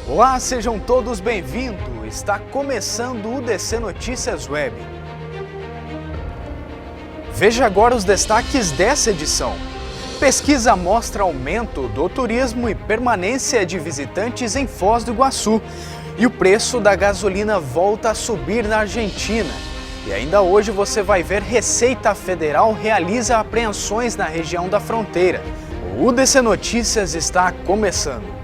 Olá, sejam todos bem-vindos. Está começando o DC Notícias Web. Veja agora os destaques dessa edição. Pesquisa mostra aumento do turismo e permanência de visitantes em Foz do Iguaçu. E o preço da gasolina volta a subir na Argentina. E ainda hoje você vai ver Receita Federal realiza apreensões na região da fronteira. O DC Notícias está começando.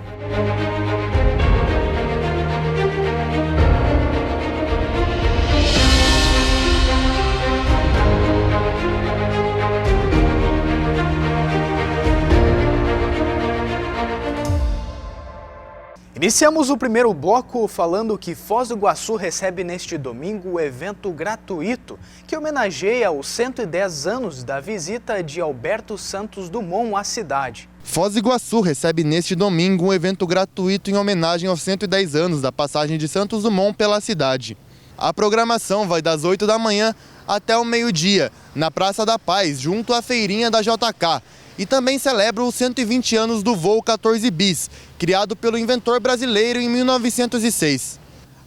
Iniciamos o primeiro bloco falando que Foz do Iguaçu recebe neste domingo o evento gratuito que homenageia os 110 anos da visita de Alberto Santos Dumont à cidade. Foz do Iguaçu recebe neste domingo um evento gratuito em homenagem aos 110 anos da passagem de Santos Dumont pela cidade. A programação vai das 8 da manhã até o meio-dia, na Praça da Paz, junto à feirinha da JK. E também celebra os 120 anos do voo 14 bis, criado pelo inventor brasileiro em 1906.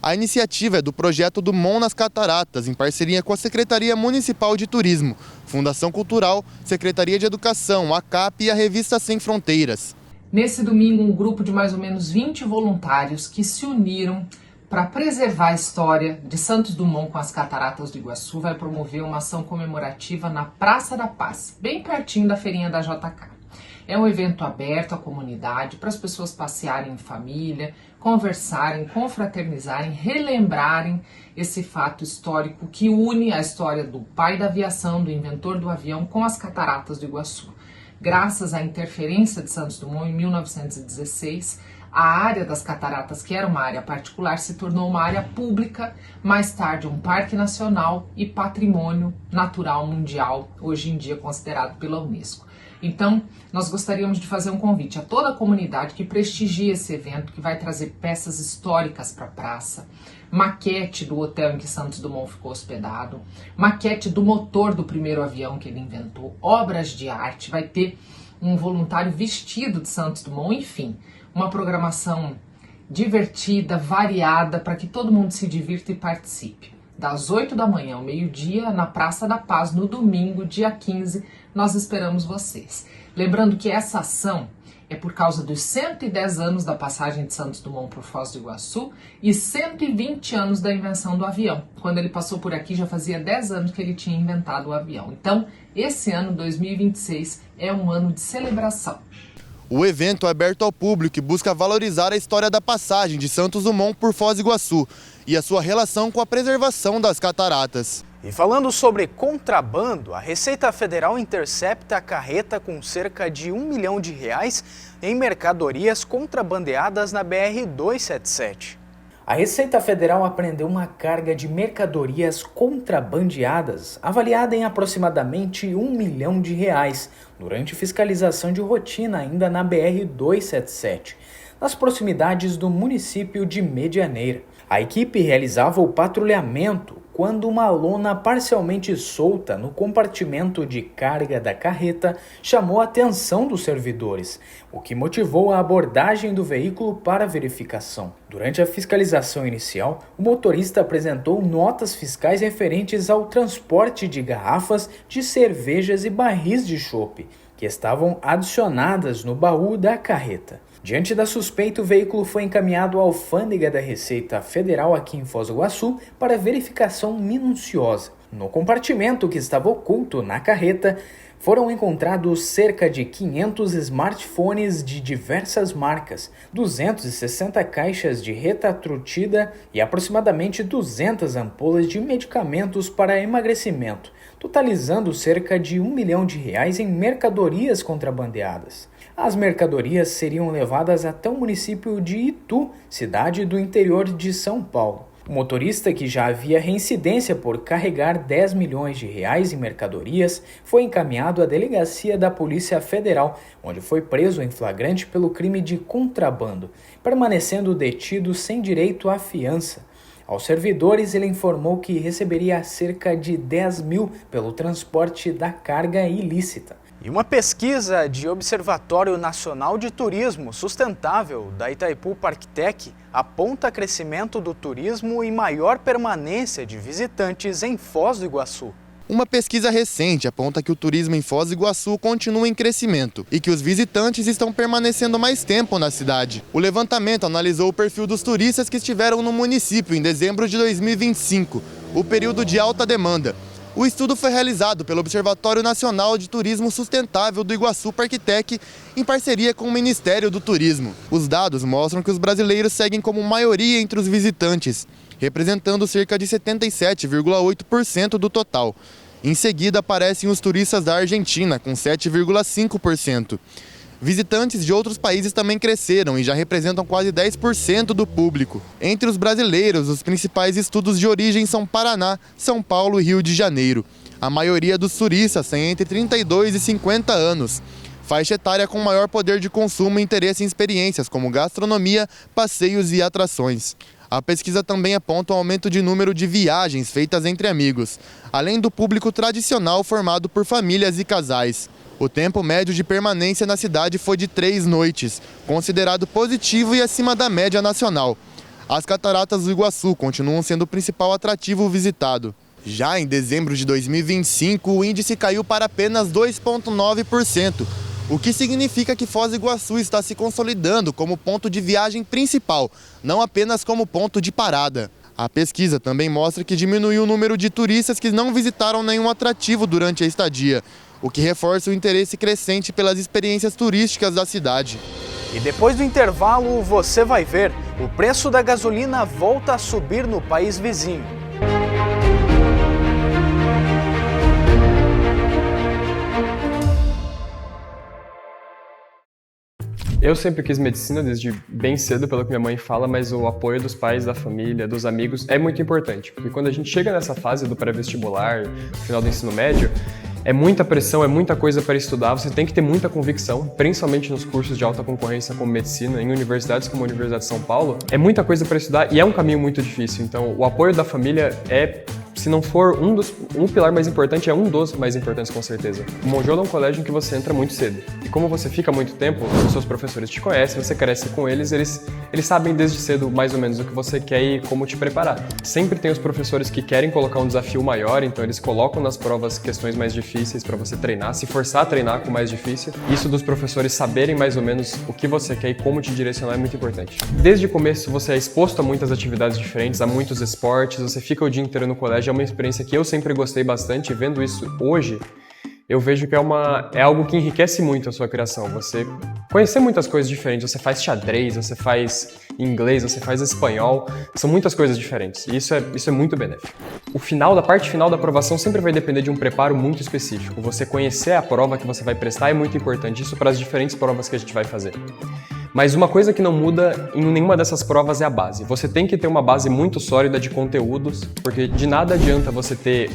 A iniciativa é do projeto Dumont nas Cataratas, em parceria com a Secretaria Municipal de Turismo, Fundação Cultural, Secretaria de Educação, a CAP e a Revista Sem Fronteiras. Nesse domingo, um grupo de mais ou menos 20 voluntários que se uniram para preservar a história de Santos Dumont com as Cataratas do Iguaçu vai promover uma ação comemorativa na Praça da Paz, bem pertinho da feirinha da JK. É um evento aberto à comunidade para as pessoas passearem em família, conversarem, confraternizarem, relembrarem esse fato histórico que une a história do pai da aviação, do inventor do avião, com as Cataratas do Iguaçu. Graças à interferência de Santos Dumont em 1916, a área das cataratas, que era uma área particular, se tornou uma área pública, mais tarde um parque nacional e patrimônio natural mundial, hoje em dia considerado pela Unesco. Então, nós gostaríamos de fazer um convite a toda a comunidade que prestigie esse evento, que vai trazer peças históricas para a praça, maquete do hotel em que Santos Dumont ficou hospedado, maquete do motor do primeiro avião que ele inventou, obras de arte, vai ter um voluntário vestido de Santos Dumont, enfim, uma programação divertida, variada, para que todo mundo se divirta e participe. Das 8 da manhã ao meio-dia, na Praça da Paz, no domingo, dia 15, nós esperamos vocês. Lembrando que essa ação é por causa dos 110 anos da passagem de Santos Dumont por Foz do Iguaçu e 120 anos da invenção do avião. Quando ele passou por aqui, já fazia 10 anos que ele tinha inventado o avião. Então, esse ano, 2026, é um ano de celebração. O evento é aberto ao público e busca valorizar a história da passagem de Santos Dumont por Foz do Iguaçu e a sua relação com a preservação das cataratas. E falando sobre contrabando, a Receita Federal intercepta a carreta com cerca de R$1 milhão em mercadorias contrabandeadas na BR-277. A Receita Federal apreendeu uma carga de mercadorias contrabandeadas, avaliada em aproximadamente R$1 milhão, durante fiscalização de rotina ainda na BR-277, nas proximidades do município de Medianeira. A equipe realizava o patrulhamento quando uma lona parcialmente solta no compartimento de carga da carreta chamou a atenção dos servidores, o que motivou a abordagem do veículo para verificação. Durante a fiscalização inicial, o motorista apresentou notas fiscais referentes ao transporte de garrafas de cervejas e barris de chopp, que estavam adicionadas no baú da carreta. Diante da suspeita, o veículo foi encaminhado à alfândega da Receita Federal aqui em Foz do Iguaçu para verificação minuciosa. No compartimento que estava oculto na carreta, foram encontrados cerca de 500 smartphones de diversas marcas, 260 caixas de retatrutida e aproximadamente 200 ampolas de medicamentos para emagrecimento, totalizando cerca de R$1 milhão em mercadorias contrabandeadas. As mercadorias seriam levadas até o município de Itu, cidade do interior de São Paulo. O motorista, que já havia reincidência por carregar R$10 milhões em mercadorias, foi encaminhado à delegacia da Polícia Federal, onde foi preso em flagrante pelo crime de contrabando, permanecendo detido sem direito à fiança. Aos servidores, ele informou que receberia cerca de 10 mil pelo transporte da carga ilícita. E uma pesquisa de Observatório Nacional de Turismo Sustentável da Itaipu Parktec aponta crescimento do turismo e maior permanência de visitantes em Foz do Iguaçu. Uma pesquisa recente aponta que o turismo em Foz do Iguaçu continua em crescimento e que os visitantes estão permanecendo mais tempo na cidade. O levantamento analisou o perfil dos turistas que estiveram no município em dezembro de 2025, o período de alta demanda. O estudo foi realizado pelo Observatório Nacional de Turismo Sustentável do Iguaçu Parktec, em parceria com o Ministério do Turismo. Os dados mostram que os brasileiros seguem como maioria entre os visitantes, representando cerca de 77,8% do total. Em seguida aparecem os turistas da Argentina, com 7,5%. Visitantes de outros países também cresceram e já representam quase 10% do público. Entre os brasileiros, os principais estudos de origem são Paraná, São Paulo e Rio de Janeiro. A maioria dos turistas tem entre 32 e 50 anos. Faixa etária com maior poder de consumo e interesse em experiências como gastronomia, passeios e atrações. A pesquisa também aponta o aumento de número de viagens feitas entre amigos, além do público tradicional formado por famílias e casais. O tempo médio de permanência na cidade foi de 3 noites, considerado positivo e acima da média nacional. As Cataratas do Iguaçu continuam sendo o principal atrativo visitado. Já em dezembro de 2025, o índice caiu para apenas 2,9%, o que significa que Foz do Iguaçu está se consolidando como ponto de viagem principal, não apenas como ponto de parada. A pesquisa também mostra que diminuiu o número de turistas que não visitaram nenhum atrativo durante a estadia, o que reforça o interesse crescente pelas experiências turísticas da cidade. E depois do intervalo, você vai ver, o preço da gasolina volta a subir no país vizinho. Eu sempre quis medicina desde bem cedo, pelo que minha mãe fala, mas o apoio dos pais, da família, dos amigos é muito importante. Porque quando a gente chega nessa fase do pré-vestibular, no final do ensino médio, é muita pressão, é muita coisa para estudar, você tem que ter muita convicção, principalmente nos cursos de alta concorrência como medicina, em universidades como a Universidade de São Paulo, é muita coisa para estudar e é um caminho muito difícil. Então, o apoio da família é, se não for um pilar mais importante, é um dos mais importantes com certeza. O Monjolo é um colégio em que você entra muito cedo. E como você fica muito tempo, os seus professores te conhecem, você cresce com eles, eles sabem desde cedo mais ou menos o que você quer e como te preparar. Sempre tem os professores que querem colocar um desafio maior, então eles colocam nas provas questões mais difíceis para você treinar, se forçar a treinar com o mais difícil. Isso dos professores saberem mais ou menos o que você quer e como te direcionar é muito importante. Desde o começo você é exposto a muitas atividades diferentes, a muitos esportes, você fica o dia inteiro no colégio, é uma experiência que eu sempre gostei bastante, e vendo isso hoje, eu vejo que é algo que enriquece muito a sua criação. Você conhecer muitas coisas diferentes, você faz xadrez, você faz inglês, você faz espanhol, são muitas coisas diferentes, e isso é muito benéfico. A parte final da aprovação sempre vai depender de um preparo muito específico. Você conhecer a prova que você vai prestar é muito importante, isso para as diferentes provas que a gente vai fazer. Mas uma coisa que não muda em nenhuma dessas provas é a base. Você tem que ter uma base muito sólida de conteúdos, porque de nada adianta você ter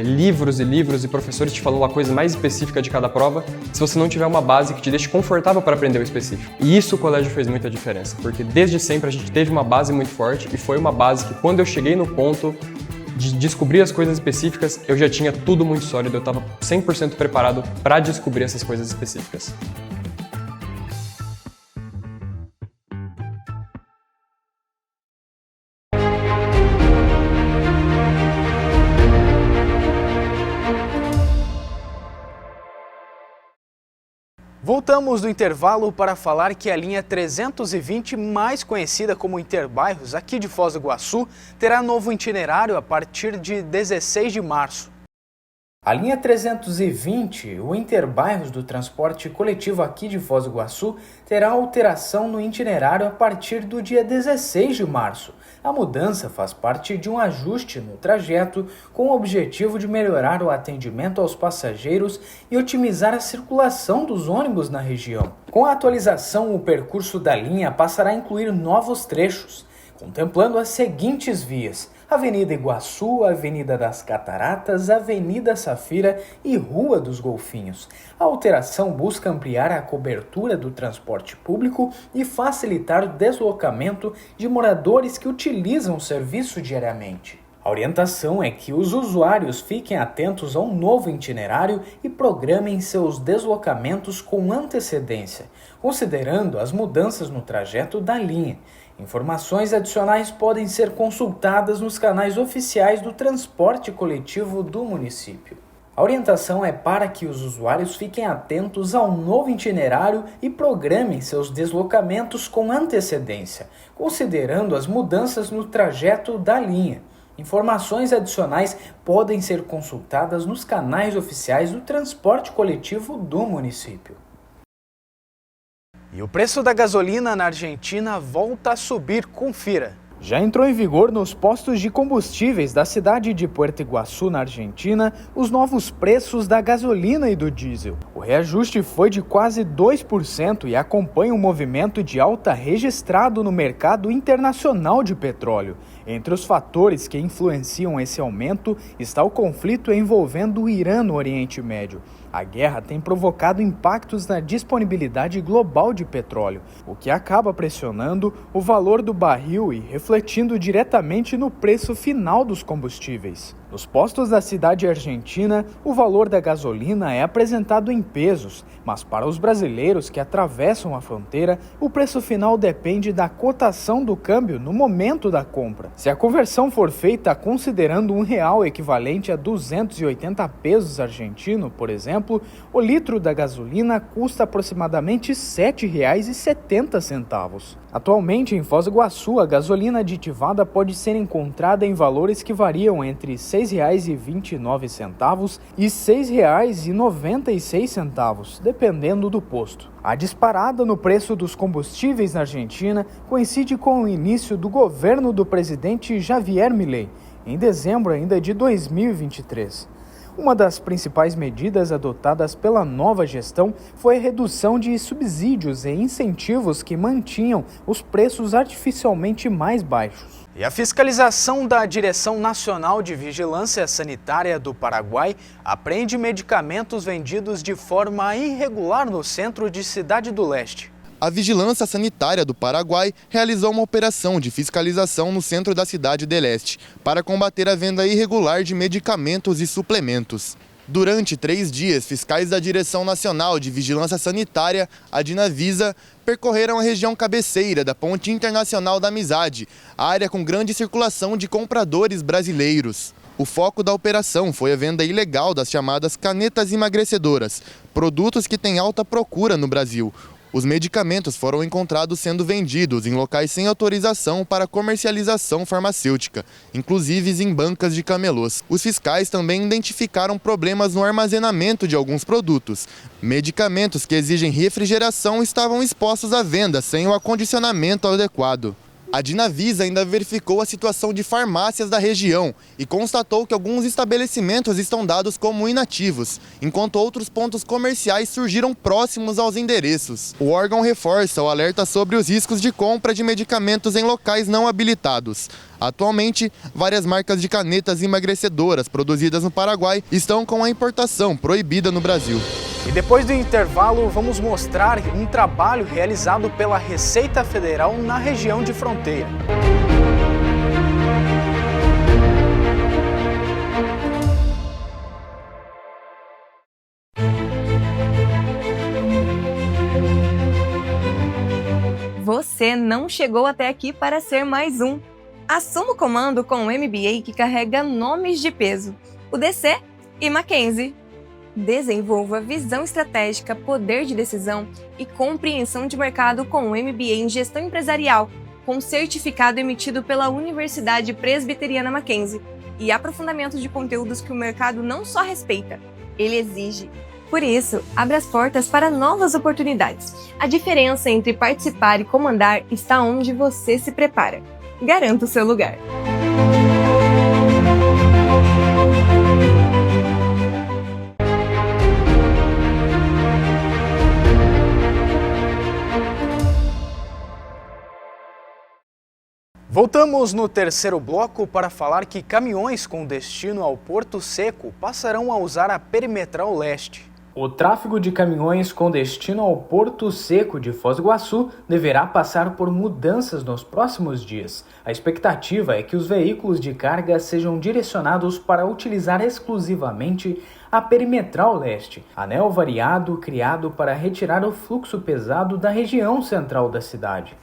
livros e livros e professores te falando uma coisa mais específica de cada prova, se você não tiver uma base que te deixe confortável para aprender o específico. E isso o colégio fez muita diferença, porque desde sempre a gente teve uma base muito forte e foi uma base que quando eu cheguei no ponto de descobrir as coisas específicas, eu já tinha tudo muito sólido, eu estava 100% preparado para descobrir essas coisas específicas. Voltamos do intervalo para falar que a linha 320, mais conhecida como Interbairros, aqui de Foz do Iguaçu, terá novo itinerário a partir de 16 de março. A linha 320, o Interbairros do transporte coletivo aqui de Foz do Iguaçu, terá alteração no itinerário a partir do dia 16 de março. A mudança faz parte de um ajuste no trajeto com o objetivo de melhorar o atendimento aos passageiros e otimizar a circulação dos ônibus na região. Com a atualização, o percurso da linha passará a incluir novos trechos, contemplando as seguintes vias: Avenida Iguaçu, Avenida das Cataratas, Avenida Safira e Rua dos Golfinhos. A alteração busca ampliar a cobertura do transporte público e facilitar o deslocamento de moradores que utilizam o serviço diariamente. A orientação é que os usuários fiquem atentos ao novo itinerário e programem seus deslocamentos com antecedência, considerando as mudanças no trajeto da linha. Informações adicionais podem ser consultadas nos canais oficiais do transporte coletivo do município. A orientação é para que os usuários fiquem atentos ao novo itinerário e programem seus deslocamentos com antecedência, considerando as mudanças no trajeto da linha. Informações adicionais podem ser consultadas nos canais oficiais do transporte coletivo do município. E o preço da gasolina na Argentina volta a subir, confira. Já entrou em vigor nos postos de combustíveis da cidade de Puerto Iguaçu, na Argentina, os novos preços da gasolina e do diesel. O reajuste foi de quase 2% e acompanha um movimento de alta registrado no mercado internacional de petróleo. Entre os fatores que influenciam esse aumento está o conflito envolvendo o Irã no Oriente Médio. A guerra tem provocado impactos na disponibilidade global de petróleo, o que acaba pressionando o valor do barril e refletindo diretamente no preço final dos combustíveis. Nos postos da cidade argentina, o valor da gasolina é apresentado em pesos, mas para os brasileiros que atravessam a fronteira, o preço final depende da cotação do câmbio no momento da compra. Se a conversão for feita considerando R$1 equivalente a 280 pesos argentinos, por exemplo, o litro da gasolina custa aproximadamente R$ 7,70. Atualmente, em Foz do Iguaçu, a gasolina aditivada pode ser encontrada em valores que variam entre R$ 6,29 e R$ 6,96, dependendo do posto. A disparada no preço dos combustíveis na Argentina coincide com o início do governo do presidente Javier Milei, em dezembro ainda de 2023. Uma das principais medidas adotadas pela nova gestão foi a redução de subsídios e incentivos que mantinham os preços artificialmente mais baixos. E a fiscalização da Direção Nacional de Vigilância Sanitária do Paraguai apreende medicamentos vendidos de forma irregular no centro de Cidade do Leste. A Vigilância Sanitária do Paraguai realizou uma operação de fiscalização no centro da cidade de Leste para combater a venda irregular de medicamentos e suplementos. Durante 3 dias, fiscais da Direção Nacional de Vigilância Sanitária, a Dinavisa, percorreram a região cabeceira da Ponte Internacional da Amizade, área com grande circulação de compradores brasileiros. O foco da operação foi a venda ilegal das chamadas canetas emagrecedoras, produtos que têm alta procura no Brasil. Os medicamentos foram encontrados sendo vendidos em locais sem autorização para comercialização farmacêutica, inclusive em bancas de camelôs. Os fiscais também identificaram problemas no armazenamento de alguns produtos. Medicamentos que exigem refrigeração estavam expostos à venda sem o acondicionamento adequado. A Dinavisa ainda verificou a situação de farmácias da região e constatou que alguns estabelecimentos estão dados como inativos, enquanto outros pontos comerciais surgiram próximos aos endereços. O órgão reforça o alerta sobre os riscos de compra de medicamentos em locais não habilitados. Atualmente, várias marcas de canetas emagrecedoras produzidas no Paraguai estão com a importação proibida no Brasil. E depois do intervalo, vamos mostrar um trabalho realizado pela Receita Federal na região de fronteira. Você não chegou até aqui para ser mais um. Assuma o comando com o MBA que carrega nomes de peso, o DC e Mackenzie. Desenvolva visão estratégica, poder de decisão e compreensão de mercado com o MBA em Gestão Empresarial, com certificado emitido pela Universidade Presbiteriana Mackenzie e aprofundamento de conteúdos que o mercado não só respeita, ele exige. Por isso, abra as portas para novas oportunidades. A diferença entre participar e comandar está onde você se prepara. Garanta o seu lugar. Voltamos no terceiro bloco para falar que caminhões com destino ao Porto Seco passarão a usar a Perimetral Leste. O tráfego de caminhões com destino ao Porto Seco de Foz do Iguaçu deverá passar por mudanças nos próximos dias. A expectativa é que os veículos de carga sejam direcionados para utilizar exclusivamente a Perimetral Leste, anel variado criado para retirar o fluxo pesado da região central da cidade.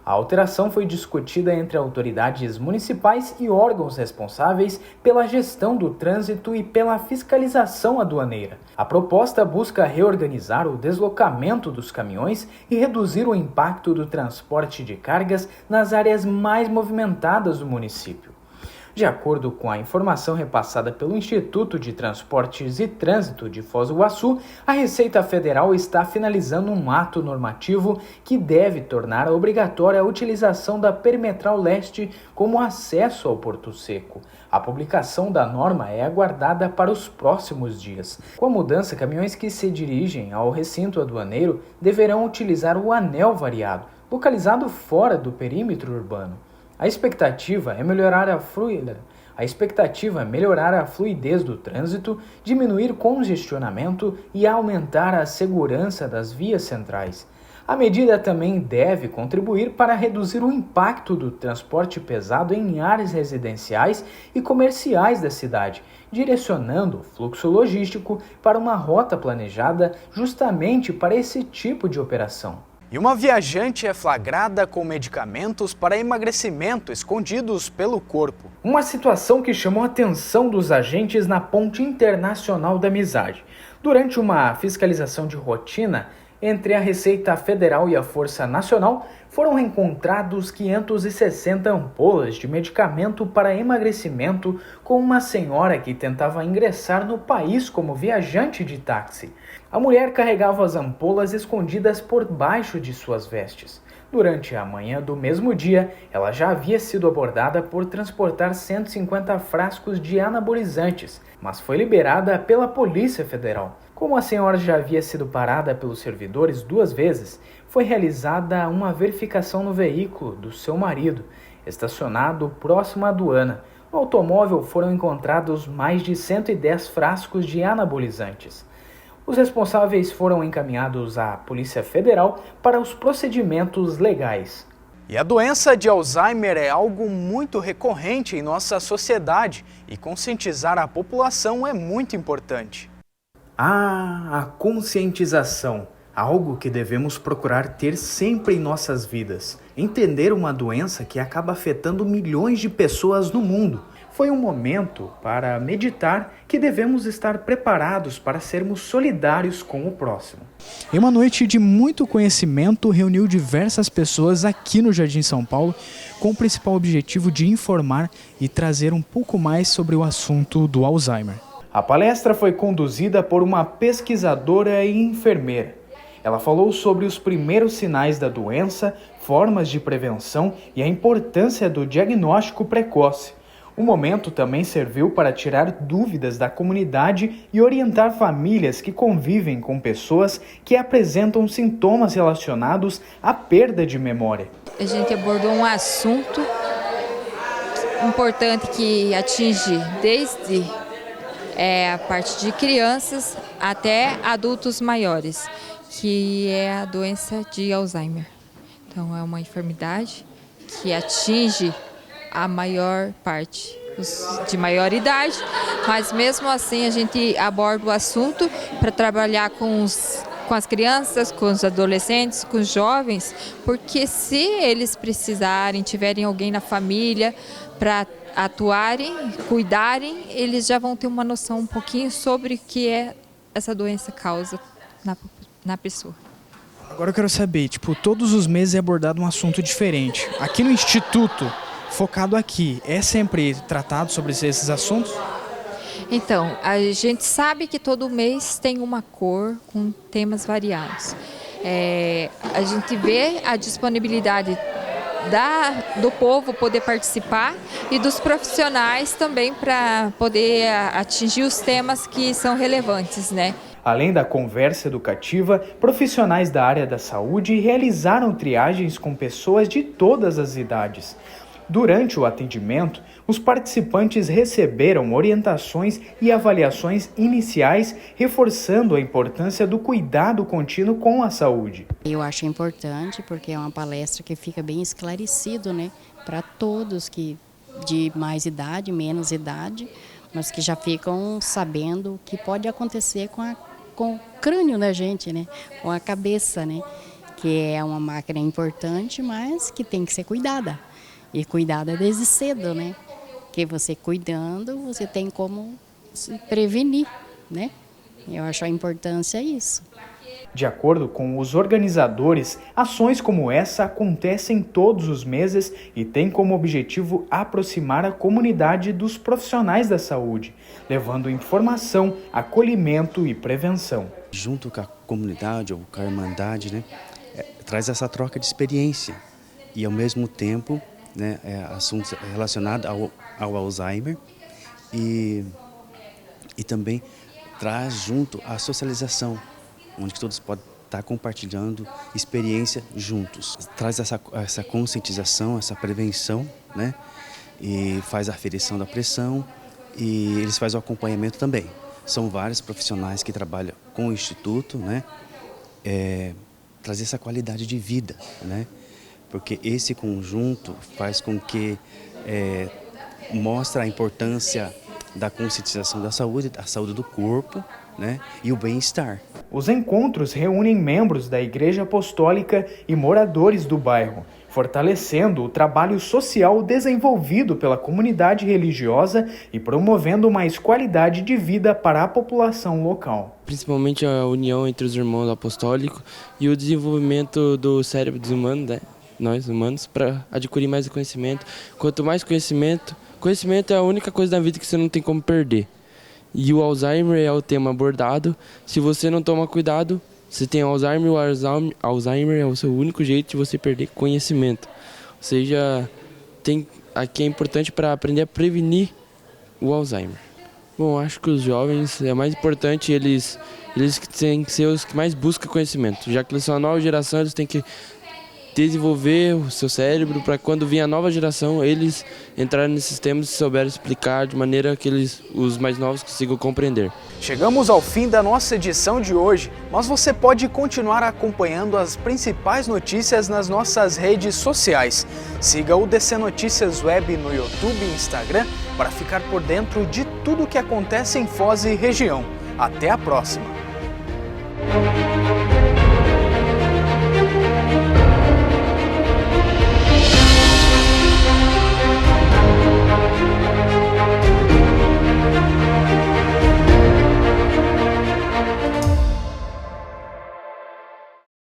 A alteração foi discutida entre autoridades municipais e órgãos responsáveis pela gestão do trânsito e pela fiscalização aduaneira. A proposta busca reorganizar o deslocamento dos caminhões e reduzir o impacto do transporte de cargas nas áreas mais movimentadas do município. De acordo com a informação repassada pelo Instituto de Transportes e Trânsito de Foz do Iguaçu, a Receita Federal está finalizando um ato normativo que deve tornar obrigatória a utilização da Perimetral Leste como acesso ao Porto Seco. A publicação da norma é aguardada para os próximos dias. Com a mudança, caminhões que se dirigem ao recinto aduaneiro deverão utilizar o anel variado, localizado fora do perímetro urbano. A expectativa é melhorar a fluidez do trânsito, diminuir congestionamento e aumentar a segurança das vias centrais. A medida também deve contribuir para reduzir o impacto do transporte pesado em áreas residenciais e comerciais da cidade, direcionando o fluxo logístico para uma rota planejada justamente para esse tipo de operação. E uma viajante é flagrada com medicamentos para emagrecimento escondidos pelo corpo. Uma situação que chamou a atenção dos agentes na Ponte Internacional da Amizade. Durante uma fiscalização de rotina entre a Receita Federal e a Força Nacional, foram encontrados 560 ampolas de medicamento para emagrecimento com uma senhora que tentava ingressar no país como viajante de táxi. A mulher carregava as ampolas escondidas por baixo de suas vestes. Durante a manhã do mesmo dia, ela já havia sido abordada por transportar 150 frascos de anabolizantes, mas foi liberada pela Polícia Federal. Como a senhora já havia sido parada pelos servidores 2 vezes, foi realizada uma verificação no veículo do seu marido, estacionado próximo à aduana. No automóvel foram encontrados mais de 110 frascos de anabolizantes. Os responsáveis foram encaminhados à Polícia Federal para os procedimentos legais. E a doença de Alzheimer é algo muito recorrente em nossa sociedade e conscientizar a população é muito importante. A conscientização, algo que devemos procurar ter sempre em nossas vidas. Entender uma doença que acaba afetando milhões de pessoas no mundo. Foi um momento para meditar que devemos estar preparados para sermos solidários com o próximo. Em uma noite de muito conhecimento, reuniu diversas pessoas aqui no Jardim São Paulo com o principal objetivo de informar e trazer um pouco mais sobre o assunto do Alzheimer. A palestra foi conduzida por uma pesquisadora e enfermeira. Ela falou sobre os primeiros sinais da doença, formas de prevenção e a importância do diagnóstico precoce. O momento também serviu para tirar dúvidas da comunidade e orientar famílias que convivem com pessoas que apresentam sintomas relacionados à perda de memória. A gente abordou um assunto importante que atinge desde a parte de crianças até adultos maiores, que é a doença de Alzheimer. Então é uma enfermidade que atinge a maior parte de maior idade, mas mesmo assim a gente aborda o assunto para trabalhar com as crianças, com os adolescentes, com os jovens, porque se eles precisarem, tiverem alguém na família para atuarem, cuidarem, eles já vão ter uma noção um pouquinho sobre o que essa doença causa na pessoa. Agora eu quero saber, todos os meses é abordado um assunto diferente. Aqui no Instituto, focado aqui, é sempre tratado sobre esses assuntos? Então, a gente sabe que todo mês tem uma cor com temas variados. A gente vê a disponibilidade do povo poder participar e dos profissionais também para poder atingir os temas que são relevantes, né? Além da conversa educativa, profissionais da área da saúde realizaram triagens com pessoas de todas as idades. Durante o atendimento, os participantes receberam orientações e avaliações iniciais, reforçando a importância do cuidado contínuo com a saúde. Eu acho importante porque é uma palestra que fica bem esclarecido, né, para todos que de mais idade, menos idade, mas que já ficam sabendo o que pode acontecer com o crânio da gente, né, com a cabeça, né, que é uma máquina importante, mas que tem que ser cuidada. E cuidada desde cedo, né? Porque você cuidando, você tem como se prevenir, né? Eu acho a importância isso. De acordo com os organizadores, ações como essa acontecem todos os meses e têm como objetivo aproximar a comunidade dos profissionais da saúde, levando informação, acolhimento e prevenção. Junto com a comunidade ou com a irmandade, né, traz essa troca de experiência e, ao mesmo tempo, né, assuntos relacionados ao Alzheimer e também traz junto a socialização, onde todos podem estar compartilhando experiência juntos. Traz essa conscientização, essa prevenção, né, e faz a aferição da pressão e eles fazem o acompanhamento também. São vários profissionais que trabalham com o Instituto, né, trazer essa qualidade de vida, né? Porque esse conjunto faz com que mostra a importância da conscientização da saúde do corpo, né, e o bem-estar. Os encontros reúnem membros da Igreja Apostólica e moradores do bairro, fortalecendo o trabalho social desenvolvido pela comunidade religiosa e promovendo mais qualidade de vida para a população local. Principalmente a união entre os irmãos apostólicos e o desenvolvimento do cérebro dos humanos, né? Nós humanos, para adquirir mais conhecimento. Quanto mais conhecimento é a única coisa da vida que você não tem como perder. E o Alzheimer é o tema abordado. Se você não toma cuidado, você tem Alzheimer, o Alzheimer é o seu único jeito de você perder conhecimento. Ou seja, aqui é importante para aprender a prevenir o Alzheimer. Bom, acho que os jovens, é mais importante, eles têm que ser os que mais buscam conhecimento. Já que eles são a nova geração, eles têm que desenvolver o seu cérebro para quando vir a nova geração, eles entrarem nesses temas e souberem explicar de maneira que os mais novos consigam compreender. Chegamos ao fim da nossa edição de hoje, mas você pode continuar acompanhando as principais notícias nas nossas redes sociais. Siga o DC Notícias Web no YouTube e Instagram para ficar por dentro de tudo o que acontece em Foz e região. Até a próxima!